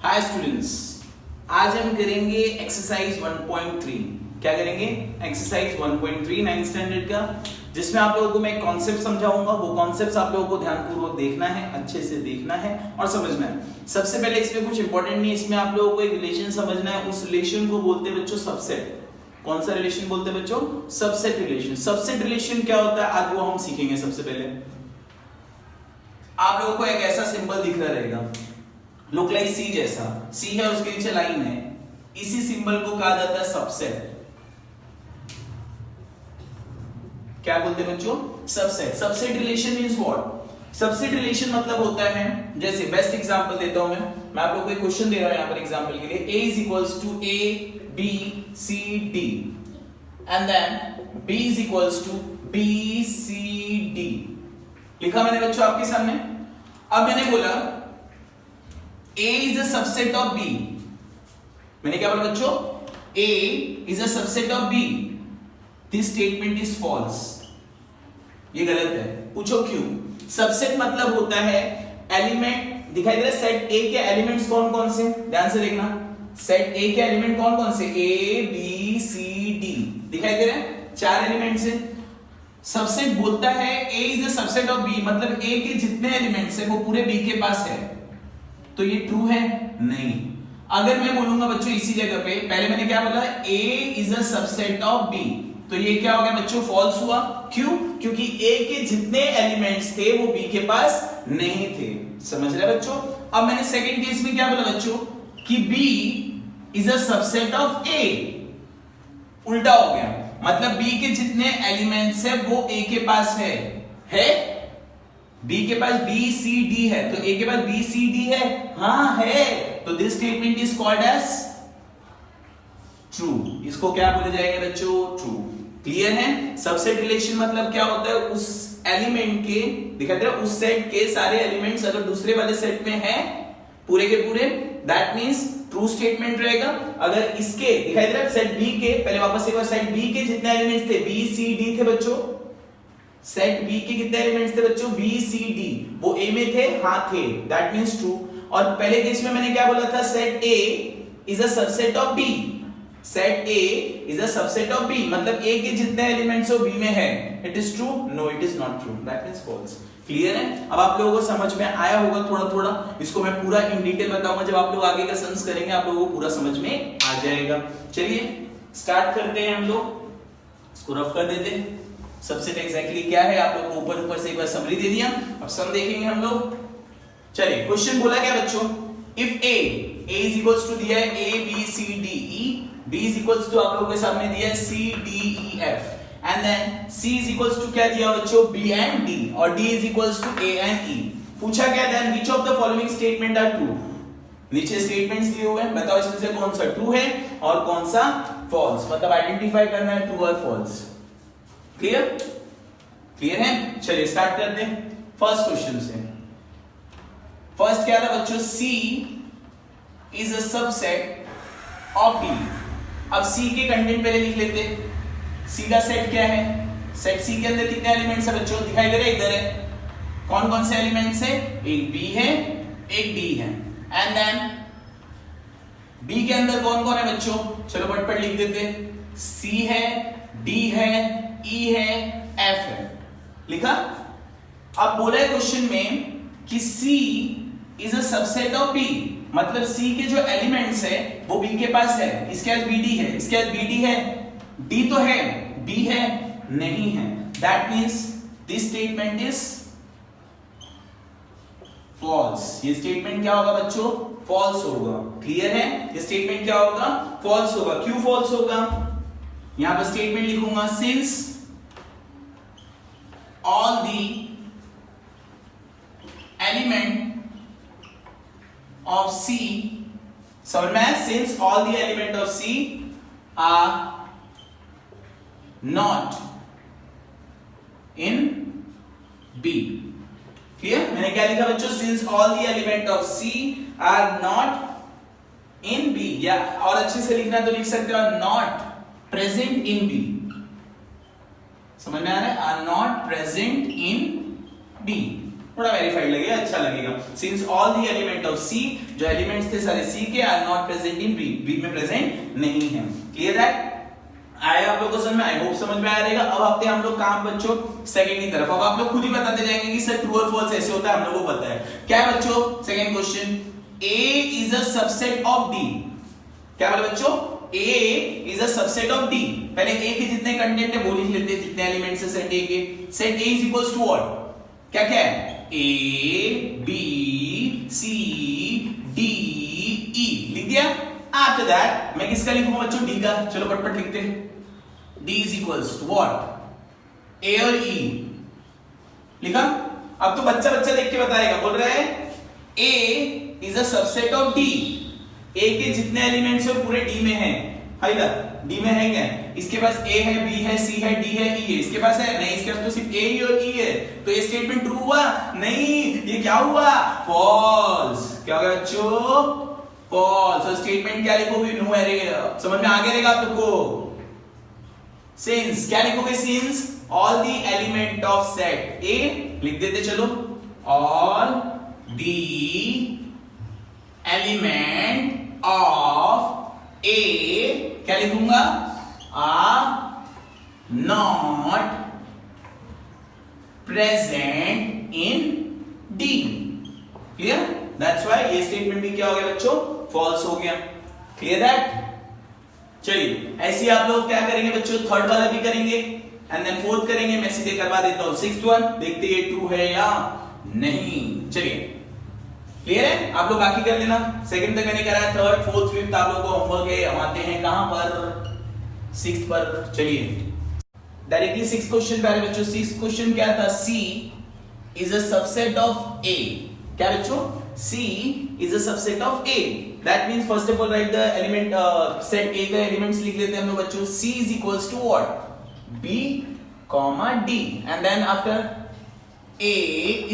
Hi students, आज हम करेंगे एक्सरसाइज 1.3। क्या करेंगे? एक्सरसाइज 1.3 9th स्टैंडर्ड का, जिसमें आप लोगों को मैं कॉन्सेप्ट समझाऊंगा। वो कॉन्सेप्ट्स आप लोगों को ध्यानपूर्वक देखना है, अच्छे से देखना है और समझना है। सबसे पहले इसमें कुछ इंपॉर्टेंट नहीं, इसमें आप लोगों को एक रिलेशन समझना है। उस रिलेशन को बोलते हैं बच्चों सबसेट। कौन सा रिलेशन बोलते हैं बच्चों? Subset relation. सबसेट रिलेशन क्या होता है आज वो हम सीखेंगे। सबसे पहले आप लोगों को एक ऐसा सिंबल दिख रहा रहेगा, लुक लाइक सी जैसा। सी है, उसके नीचे लाइन है। इसी सिंबल को कहा जाता है सबसेट। क्या बोलते हैं बच्चों? Subset. Subset relation means what? Subset relation मतलब होता है, जैसे बेस्ट एग्जांपल देता हूं मैं आप लोगों को एक क्वेश्चन दे रहा हूं यहां पर एग्जांपल के लिए। a is equals to a b c d and then b is equals to b c d लिखा मैंने बच्चों आपके सामने। अब मैंने बोला a is a subset of b। मैंने क्या बोला बच्चों? a is a subset of b। This statement is false. ये गलत है। पूछो क्यों? सबसेट मतलब होता है एलिमेंट। दिखाई दे रहा है सेट ए के एलिमेंट्स कौन कौन से? ध्यान से देखना। सेट ए के एलिमेंट कौन कौन से? A B C D. दिखाई दे रहे हैं? 4 एलिमेंट्स है। सबसेट बोलता है A is the subset of B, मतलब ए के जितने एलिमेंट्स है वो पूरे बी के पास है। तो ये ट्रू है? नहीं। अगर मैं बोलूंगा बच्चों इसी जगह पे, पहले मैंने क्या बोला? A is a subset of B, तो ये क्या हो गया बच्चों? फॉल्स हुआ। क्यों? क्योंकि ए के जितने एलिमेंट्स थे वो बी के पास नहीं थे। समझ रहे बच्चों? अब मैंने सेकंड केस में क्या बोला बच्चों? कि B is a subset of A. उल्टा हो गया, मतलब बी के जितने एलिमेंट्स है वो ए के पास है। बी के पास बी सी डी है, तो ए के पास बी सी डी है। हाँ है, तो this statement is called as true. इसको क्या बोले जाएगा बच्चों? ट्रू। क्लियर है? सबसेट रिलेशन मतलब क्या होता है? उस एलिमेंट के, दिखाई दे रहा है, उस सेट के सारे एलिमेंट्स अगर दूसरे वाले सेट में है पूरे के पूरे, दैट मींस ट्रू स्टेटमेंट रहेगा। अगर इसके, दिखाई दे रहा है, सेट बी के, पहले वापस एक बार, सेट बी के जितने एलिमेंट्स थे बी सी डी थे बच्चों। सेट बी के कितने एलिमेंट्स थे बच्चों? B C D. वो ए में थे? हाँ थे, दैट मींस ट्रू। और पहले केस में मैंने क्या बोला था? Set A is a subset of B. Set A is a subset of B, मतलब A के जितने एलिमेंट्स हो B में है। It is true? No, it is not true. That means false. Clear है? अब आप लोगों को समझ में आया होगा थोड़ा थोड़ा। इसको मैं पूरा इन डिटेल बताऊंगा जब आप लोग आगे का सेंस करेंगे, आप लोगों को पूरा समझ में आ जाएगा। चलिए स्टार्ट करते हैं हम लोग। इसको रफ कर देते हैं। सबसेट एग्जैक्टली क्या है आप लोगों को ऊपर से एक बार समरी दे दिया, अब सम देखेंगे हम लोग। चलिए क्वेश्चन बोला क्या बच्चों? If A is equals to दिया है A B C D E, B is equals to आप लोगों के सामने दिया है C D E F, and then C is equals to क्या दिया बच्चों? B and D, और D is equals to A and E। पूछा क्या? then which of the following statement are true? नीचे स्टेटमेंट्स दिए हुए हैं, बताओ इसमें से कौन सा ट्रू है और कौन सा फॉल्स, मतलब आइडेंटिफाई करना है ट्रू और फॉल्स। क्लियर? क्लियर है? चलिए स्टार्ट करते हैं फर्स्ट क्वेश्चन से। फर्स्ट क्या था बच्चों? C is a subset of D। अब C के कंटेंट पहले लिख लेते हैं। C का सेट क्या है? सेट C के अंदर कितने एलिमेंट्स है बच्चों? दिखाई दे रहे हैं, इधर है। कौन कौन से एलिमेंट्स है? एक B है, एक D है, एंड देन B के अंदर कौन कौन है बच्चों? चलो पटपट लिख देते हैं। C है, D है, E है, F है। लिखा? अब बोला है क्वेश्चन में कि C is a subset of B, मतलब C के जो एलिमेंट्स है वो B के पास है। इसके पास BD है, इसके पास BD है। D तो है, B है नहीं है। That means this statement is false। ये स्टेटमेंट क्या होगा बच्चों? false होगा। क्लियर है? ये स्टेटमेंट क्या होगा? false होगा। क्यों false होगा? यहां पर स्टेटमेंट लिखूंगा, since all the element of C, समझ में आया? since all the element of C are not in B। Clear? मैंने क्या लिखा बच्चों? since all the element of C are not in B, या और अच्छे से लिखना तो लिख सकते हो not present in B। समझ में आ रहा है? are not present in B। थोड़ा वेरीफाइड लगेगा, अच्छा लगेगा। Since all the element of C, जो एलिमेंट्स थे सारे सी के, are not present in B, B में प्रेजेंट नहीं है। Clear that? आया आप लोगों को समझ में? आई होप समझ में आ रहेगा। अब आते हैं हम लोग कहां बच्चों? सेकंड की तरफ। अब आप लोग खुद ही बताते जाएंगे कि सर ट्रू और फॉल्स ऐसे होता है, हम लोगों को पता है। क्या है बच्चों second question? A is a subset of D। क्या बोले बच्चों? A is a subset of D। पहले A के जितने कंटेंट है वो लिख लेते हैं, जितने एलिमेंट्स है सेट A के। Set A is equals to what? क्या क्या है? A B C D E लिख दिया। आफ्टर दैट मैं किसका लिखूंगा बच्चों? D का। चलो पटपट लिखते हैं। D is equals to what? A और E लिखा। अब तो बच्चा देख के बताएगा। बोल रहा है A is a subset of D। A के जितने एलिमेंट्स है पूरे D में हैं। हां इधर D में है क्या? इसके पास A है, B है, C है, D है, E है। इसके पास है नहीं, इसके पास तो सिर्फ A और E है। तो ये स्टेटमेंट ट्रू हुआ? नहीं, ये क्या हुआ? फॉल्स। क्या होगा बच्चों? फॉल्स। और स्टेटमेंट क्या लिखोगे? नो एरे। समझ में आ गया रहेगा आप लोग को? सिंस क्या लिखोगे? Since all the element of set A लिख देते। चलो all the element of A क्या लिखूंगा? Are not present in D. Clear? That's why ये स्टेटमेंट भी क्या हो गया बच्चों? फॉल्स हो गया। Clear that? चलिए ऐसे आप लोग क्या करेंगे बच्चों? थर्ड वाला भी करेंगे एंड देन फोर्थ करेंगे। मैं सीधे करवा देता हूं सिक्स्थ वन, देखते ये ट्रू है या नहीं। चलिए क्लियर है? आप लोग बाकी कर लेना। सेकंड तक मैंने कराया, थर्ड फोर्थ फिफ्थ आप लोगों को होमवर्क है। हम आते हैं कहां पर? सिक्स्थ पर। चलिए डायरेक्टली सिक्स्थ क्वेश्चन पे आ रहे बच्चों। सिक्स्थ क्वेश्चन क्या था? C is a subset of A। क्या बच्चों? C is a subset of A. That means first of all write the element set A का elements लिख लेते हैं हम लोग बच्चों। C is equals to what? B, D, and then after A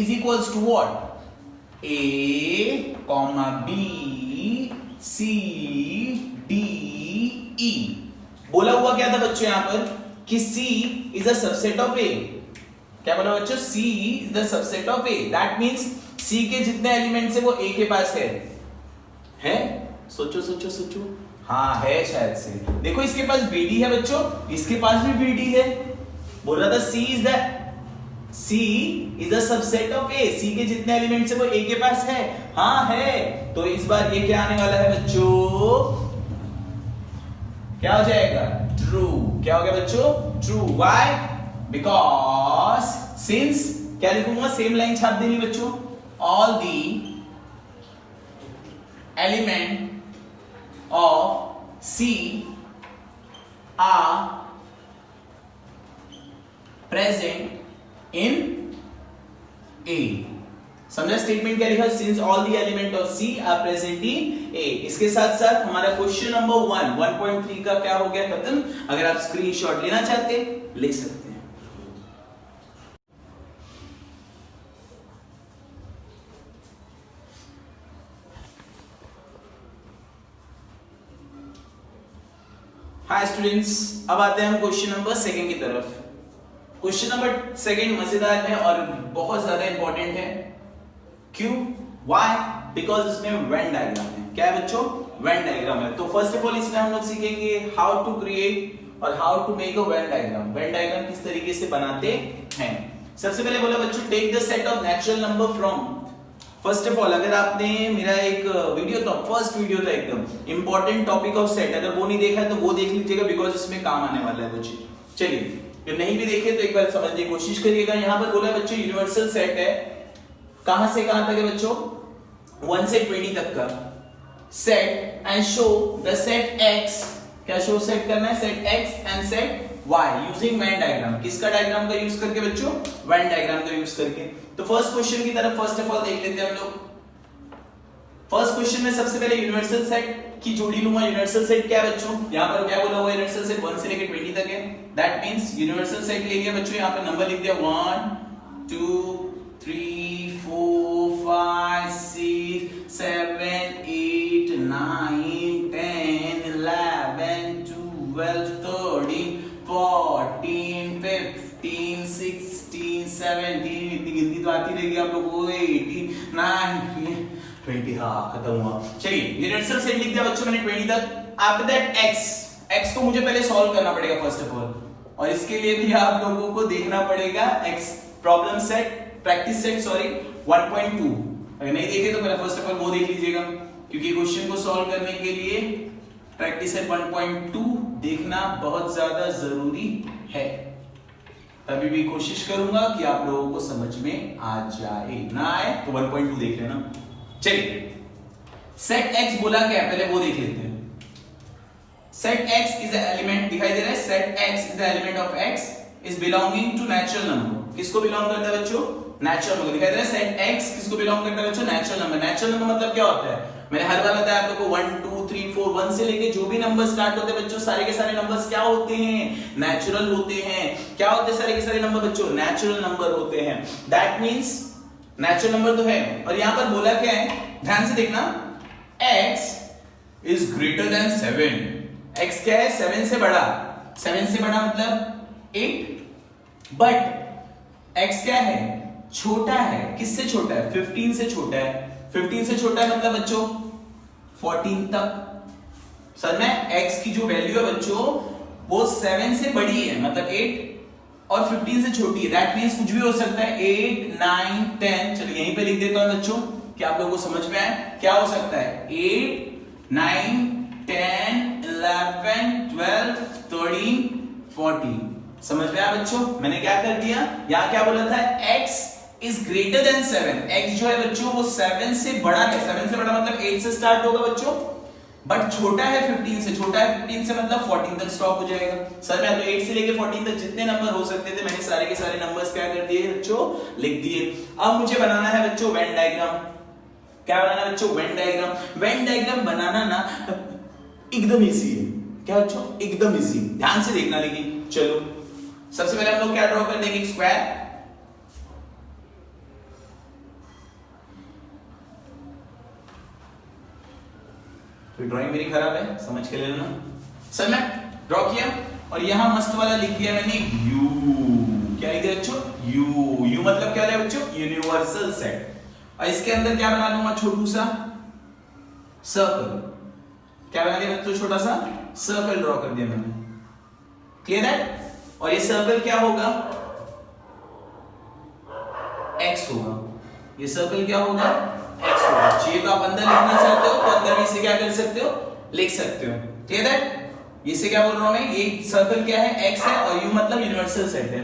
is equals to what? A, B, C, D, E. बोला हुआ क्या था बच्चों यहाँ पर कि C is a subset of A। क्या बोला बच्चों? C is the subset of A. That means C के जितने एलिमेंट्स है वो A के पास है? सोचो सोचो सोचो। हाँ है शायद से। देखो इसके पास BD है बच्चों, इसके पास भी BD है। बोल रहा था C is the subset of A। C के जितने एलिमेंट्स है वो A के पास है। हाँ है। तो इस बार ये क्या आने वाला है बच्चों? क्या हो जाएगा? ट्रू। क्या हो गया बच्चों? ट्रू। व्हाई? बिकॉज सिंस क्या लिखूंगा? सेम लाइन छाप देनी बच्चों। All the element of C are present in A। समझा स्टेटमेंट क्या लिखा? Since all the element of C are present in A। इसके साथ साथ हमारा क्वेश्चन नंबर 1.3 का क्या हो गया? खत्म। अगर आप स्क्रीनशॉट लेना चाहते ले सकते हैं। हाय स्टूडेंट्स, अब आते हैं हम क्वेश्चन नंबर सेकंड की तरफ। क्वेश्चन नंबर सेकंड मजेदार है और बहुत ज्यादा इंपॉर्टेंट है। क्यों? व्हाई? बिकॉज इसमें वेन डायग्राम है। क्या है बच्चों? वेन डायग्राम है। तो फर्स्ट ऑफ ऑल इसमें हम लोग सीखेंगे हाउ टू क्रिएट और how to make a Venn diagram. Venn diagram किस तरीके से बनाते हैं। सबसे पहले बोला बच्चों take the set of natural number from. First of all अगर आपने मेरा एक वीडियो था, फर्स्ट वीडियो था एकदम इंपॉर्टेंट टॉपिक ऑफ सेट, अगर वो नहीं देखा है तो वो देख लीजिएगा बिकॉज इसमें काम आने वाला है वो चीज। चलिए अगर नहीं भी देखे तो एक बार समझने की कोशिश करिएगा। यहाँ पर बोला बच्चों यूनिवर्सल सेट है। कहां से कहां तक है बच्चों? 1 से 20 तक का set and show the set X। क्या शो सेट करना है? Set X and set Y using Venn diagram. किसका डायग्राम का यूज करके बच्चों? वेन डायग्राम का यूज करके। तो फर्स्ट क्वेश्चन की तरफ फर्स्ट ऑफ ऑल देख लेते हैं हम लोग। फर्स्ट क्वेश्चन में सबसे पहले यूनिवर्सल सेट की जोड़ी लूंगा। यूनिवर्सल सेट क्या है बच्चों? यहाँ पर क्या बोला हुआ? यूनिवर्सल सेट 1 से लेकर 20 तक है। दैट मींस यूनिवर्सल सेट ले लिया बच्चों। यहाँ पे नंबर लिख दिया 1 2 3 4 5 6 7 8 9 10 11 12 13 14 15 16 17 इतनी गिनती तो आती रहेगी दिया आप लोगों को 89 20, हाँ खत्म हुआ। चलिए यूनिवर्सल सेट लिख दिया बच्चों मैंने 20 तक। आफ्टर दैट x को मुझे पहले सॉल्व करना पड़ेगा फर्स्ट ऑफ ऑल, और इसके लिए भी आप लोगों को देखना पड़ेगा x problem set, practice set sorry 1.2। अगर नहीं देखे तो पहले फर्स्ट ऑफ ऑल वो देख लीजिएगा, क्योंकि क्वेश्चन को सॉल्व करने के लिए प्रैक्टिस सेट 1.2 देखना बहुत ज्यादा जरूरी है। तभी भी कोशिश करूंगा कि आप लोगों को समझ में आ जाए, ना आए तो 1.2 देख लेना। चलिए सेट x बोला क्या है पहले वो देख लेते हैं। सेट x इज एलिमेंट, दिखाई दे रहा है, set x is element of x is belonging to natural number. किसको बिलोंग करता है बच्चों? Natural number. दिखाई दे रहा है सेट x किसको बिलोंग करता है बच्चों? Natural number. नेचुरल नंबर मतलब क्या होता है? मैंने हर बार बताया आप लोगों को 1 2 3 4 1 से लेके जो भी नंबर स्टार्ट होते हैं बच्चों, सारे के सारे नंबर्स क्या होते हैं? नेचुरल होते हैं। क्या होते हैं सारे के सारे नंबर बच्चों? नेचुरल नंबर होते हैं। दैट मींस नेचुरल नंबर तो है। और यहां पर बोला क्या है, ध्यान से देखना, x is greater than 7। x क्या है? 7 से बड़ा। 7 से बड़ा मतलब 8, बट x क्या है? छोटा है। किससे छोटा है? 15 से छोटा है। 15 से छोटा है मतलब बच्चों 14 तक। सर में x की जो वैल्यू है बच्चों वो 7 से बड़ी है, मतलब 8 और 15 से छोटी है। दैट मींस कुछ भी हो सकता है, 8 9 10। चलिए यहीं पे लिख देता हूं बच्चों कि आप लोगों को समझ में आए क्या हो सकता है। 8 9 10 11 12 13 14। समझ में आया बच्चों? मैंने क्या कर दिया, यहां क्या बोला था, x is greater than 7। x जो है बच्चों वो 7 से बड़ा है। 7 से बड़ा मतलब 8 से स्टार्ट होगा बच्चों, बट छोटा है 15 से। छोटा है 15 से मतलब 14 तक स्टॉप हो जाएगा। सर मैं तो 8 से लेके 14 तक जितने नंबर हो सकते थे मैंने सारे के सारे नंबर्स क्या कर दिए बच्चों, लिख दिए। अब मुझे बनाना है बच्चों वेन डायग्राम। क्या बनाना है बच्चों? When diagram. वेन डायग्राम बनाना ना एकदम इजी है। क्या बच्चों? एकदम इजी। ध्यान से देखना लेकिन। चलो सबसे पहले हम लोग क्या ड्रॉ कर देंगे, स्क्वायर। तो ड्राइंग मेरी खराब है, समझ के ले लेना। सर मैं ड्रॉ किया और यहां मस्त वाला लिख दिया मैंने U। क्या लिख दिया बच्चों? U। U मतलब क्या है बच्चों? Universal set. और इसके अंदर क्या बना लूंगा, छोटू सा सर्कल। क्या बना दिया बच्चों? छोटा सा सर्कल ड्रॉ कर दिया मैंने। क्लियर है? और ये सर्कल क्या होगा? x होगा। ये सर्कल क्या होगा? x होगा। चाहिए तो आप अंदर लिखना चाहते हो तो अंदर में इसे क्या कर सकते हो, लिख सकते हो। क्लियर है? इसे क्या बोल रहा हूं मैं, ये सर्कल क्या है? x है, और u मतलब यूनिवर्सल सेट है।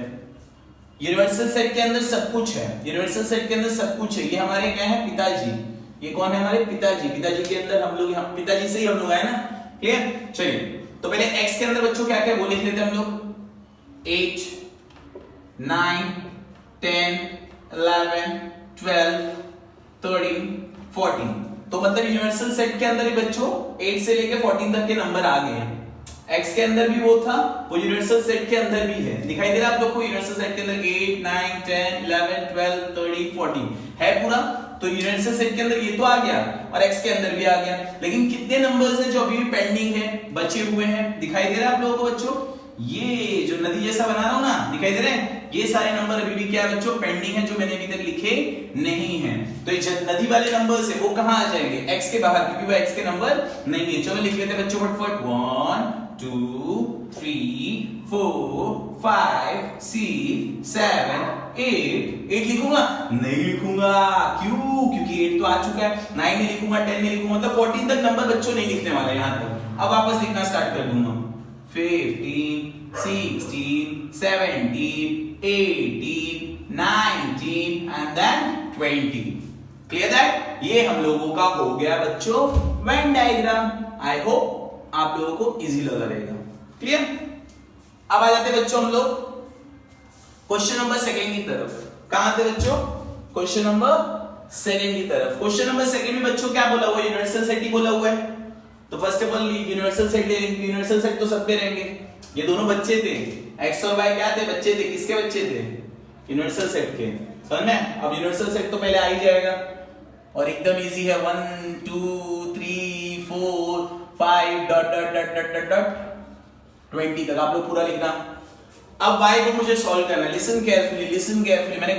यूनिवर्सल सेट के अंदर सब कुछ है। यूनिवर्सल सेट के अंदर सब कुछ है। ये हमारे क्या है? पिताजी। ये कौन है? हमारे पिताजी। पिताजी के अंदर हम लोग, पिताजी से ही हम लोग है ना। क्लियर? चलिए तो पहले x के अंदर बच्चों क्या क्या वो लिख लेते हैं हम लोग। 8 9 10 11 12 13 14। तो मतलब यूनिवर्सल सेट के अंदर ही बच्चों 8 से लेके 14 तक के नंबर आ गए हैं। x के अंदर भी वो था, वो यूनिवर्सल सेट के अंदर भी है। दिखाई दे रहा है आप लोग को? यूनिवर्सल सेट के अंदर 8 9 10 11 12 13 14 है पूरा। तो यूनिवर्सल सेट के अंदर ये तो आ गया और x के अंदर भी आ गया। लेकिन कितने नंबर्स हैं जो अभी भी पेंडिंग है, बचे हुए हैं? दिखाई दे रहा है आप लोगों को बच्चों? ये जो नदी जैसा बना रहा हूं ना, दिखाई दे रहे हैं? ये सारे नंबर अभी भी क्या है बच्चों? पेंडिंग है, जो मैंने अभी तक लिखे नहीं है। तो ये नदी वाले नंबर्स है वो कहां आ जाएंगे? x के बाहर, क्योंकि वो x के नंबर नहीं है। चलो लिख लेते हैं बच्चों फटफट। 1 2 3 4 5 6 7 8। 8 लिखूंगा? नहीं लिखूंगा। क्यों? क्योंकि 8 तो आ चुका है। 9 नहीं लिखूंगा, 10 नहीं लिखूंगा, मतलब 14 तक नंबर बच्चों नहीं लिखने वाला है यहां तक। अब वापस लिखना स्टार्ट कर दूंगा। 15 16 17 18 19 एंड देन 20। Clear that? ये हम लोगों का हो गया बच्चों वेन डायग्राम। आई होप आप लोगों को इजी लगा रहेगा। क्लियर? अब आ जाते बच्चों हम लोग क्वेश्चन नंबर सेकंड की तरफ। कहां आते बच्चों? क्वेश्चन नंबर सेकंड की तरफ। क्वेश्चन नंबर सेकंड में बच्चों क्या बोला हुआ है? यूनिवर्सल सेट ही बोला हुआ है। तो first of all universal set ले लेंगे। यूनिवर्सल सेट तो सब पे रहेंगे। ये दोनों बच्चे थे, x और y क्या थे? बच्चे थे। किसके बच्चे थे? यूनिवर्सल सेट के। समझ में? अब यूनिवर्सल सेट तो पहले आ ही जाएगा और एकदम इजी है। 1 2 3 4 5 dot dot dot dot dot 20 तक आप लोग पूरा लिखना। अब y को मुझे सॉल्व करना है। Listen carefully. मैं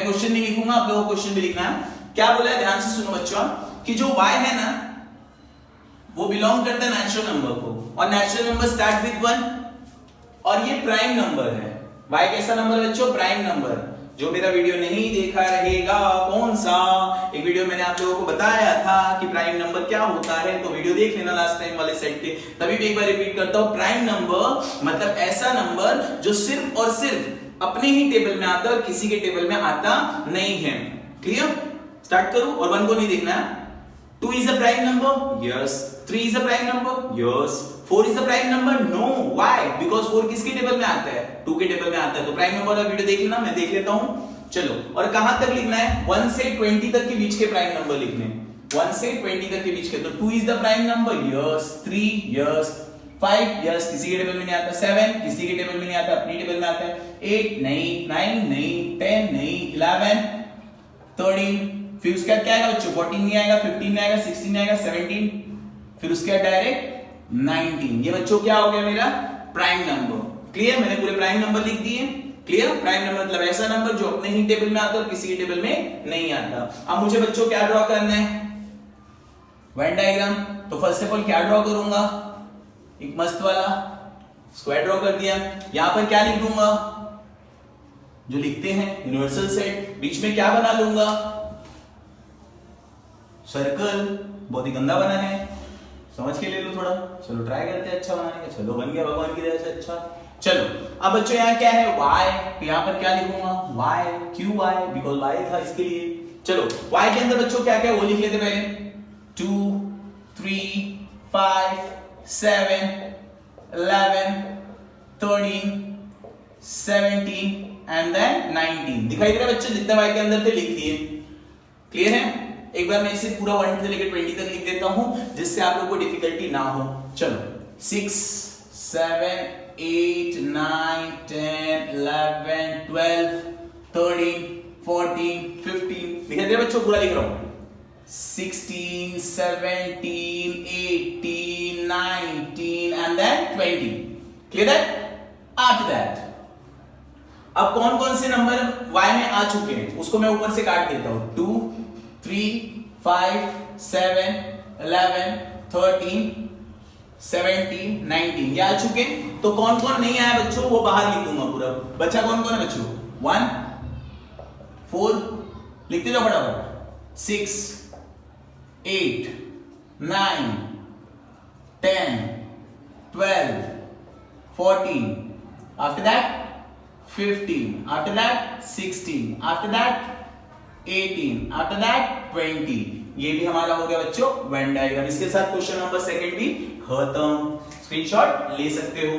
क्वेश्चन नहीं लिखूंगा, आप लोगों को क्वेश्चन भी लिखना है। क्या बोला है, ध्यान से सुनो बच्चों, कि जो y है ना वो बिलोंग करता है नेचुरल नंबर को, और नेचुरल नंबर स्टार्ट विद 1, और ये प्राइम नंबर है। y कैसा नंबर है बच्चों? Prime number. जो मेरा वीडियो नहीं देखा रहेगा, कौन सा एक वीडियो मैंने आप लोगों को बताया था कि प्राइम नंबर क्या होता है, तो वीडियो देख लेना लास्ट टाइम वाले सेट के। तभी भी एक बार रिपीट करता हूं, प्राइम नंबर मतलब ऐसा नंबर जो सिर्फ और सिर्फ अपने ही टेबल में आता है और किसी के टेबल में आता नहीं है। क्लियर? स्टार्ट करूं? और 1 को नहीं देखना है। 2 is a prime number? Yes. 3 is a prime number? Yes. 4 is a prime number? No. Why? Because 4 किसके टेबल में आता है? 2 के टेबल में आता है। तो प्राइम नंबर वाला वीडियो देख लेना, मैं देख लेता हूं। चलो, और कहां तक लिखना है? 1 से 20 तक के बीच के प्राइम नंबर लिखने। 1 से 20 तक के बीच के। तो 2 is the prime number? Yes. 3? Yes. 5? Yes. किसी के टेबल में नहीं आता। 7? किसी के टेबल में नहीं आता, अपनी टेबल में आता है। 8? नहीं। 9? नहीं। 10? नहीं। 11? 13? फिर उसके बाद क्या आएगा बच्चों? 14 नहीं आएगा, 15 नहीं आएगा, 16 नहीं आएगा, 17, फिर उसके बाद डायरेक्ट 19। ये बच्चों क्या हो गया मेरा? Prime number. क्लियर? मैंने पूरे प्राइम नंबर लिख दिए। क्लियर? प्राइम नंबर मतलब ऐसा नंबर जो अपने ही टेबल में आता है और किसी के टेबल में नहीं आता। अब मुझे बच्चों क्या ड्रॉ करना है? Venn diagram. तो फर्स्ट ऑफ ऑल क्या ड्रॉ करूंगा? एक मस्त वाला स्क्वायर ड्रॉ कर दिया। यहां पर क्या लिख दूंगा? जो लिखते हैं यूनिवर्सल सेट। बीच में क्या बना लूंगा? सर्कल। बहुत ही गंदा बना है, समझ के ले लो थोड़ा। चलो ट्राई करते हैं अच्छा बनाने का। चलो बन गया भगवान की दया से अच्छा। चलो अब बच्चों यहाँ क्या है? y। तो यहाँ पर क्या लिखूंगा? y। क्यों y? बिकॉज y था इसके लिए। चलो y के अंदर बच्चों क्या क्या वो लिख लेते पहले। 2, 3, 5, 7, 11, 13, 17 एंड देन 19। दिखाई दे रहा है बच्चों? जितने y के अंदर थे लिख दिए। क्लियर है? एक बार मैं इसे पूरा 1 से लेकर 20 तक लिख देता हूं, जिससे आप लोगों को डिफिकल्टी ना हो। चलो 6, 7, 8, 9, 10, 11, 12, 13, 14, 15। दिखाई दे रहा है बच्चों? पूरा लिख रहा हूं। 16, 17, 18, 19 एंड देन 20। क्लियर है? आफ्टर दैट अब कौन कौन से नंबर y में आ चुके हैं उसको मैं ऊपर से काट देता हूं। 2, 3, 5, 7, 11, 13, 17, 19 ये आ चुके। तो कौन कौन नहीं आया बच्चों वो बाहर लिखूंगा पूरा। बच्चा कौन कौन है बच्चों? 1, 4 लिखते जाओ फटाफट। 6, 8, 9, 10, 12, 14, after that 15, after that 16, after that 18, after that 20। ये भी हमारा हो गया बच्चों वेन डायग्राम। इसके साथ क्वेश्चन नंबर 2 भी खत्म। स्क्रीनशॉट ले सकते हो।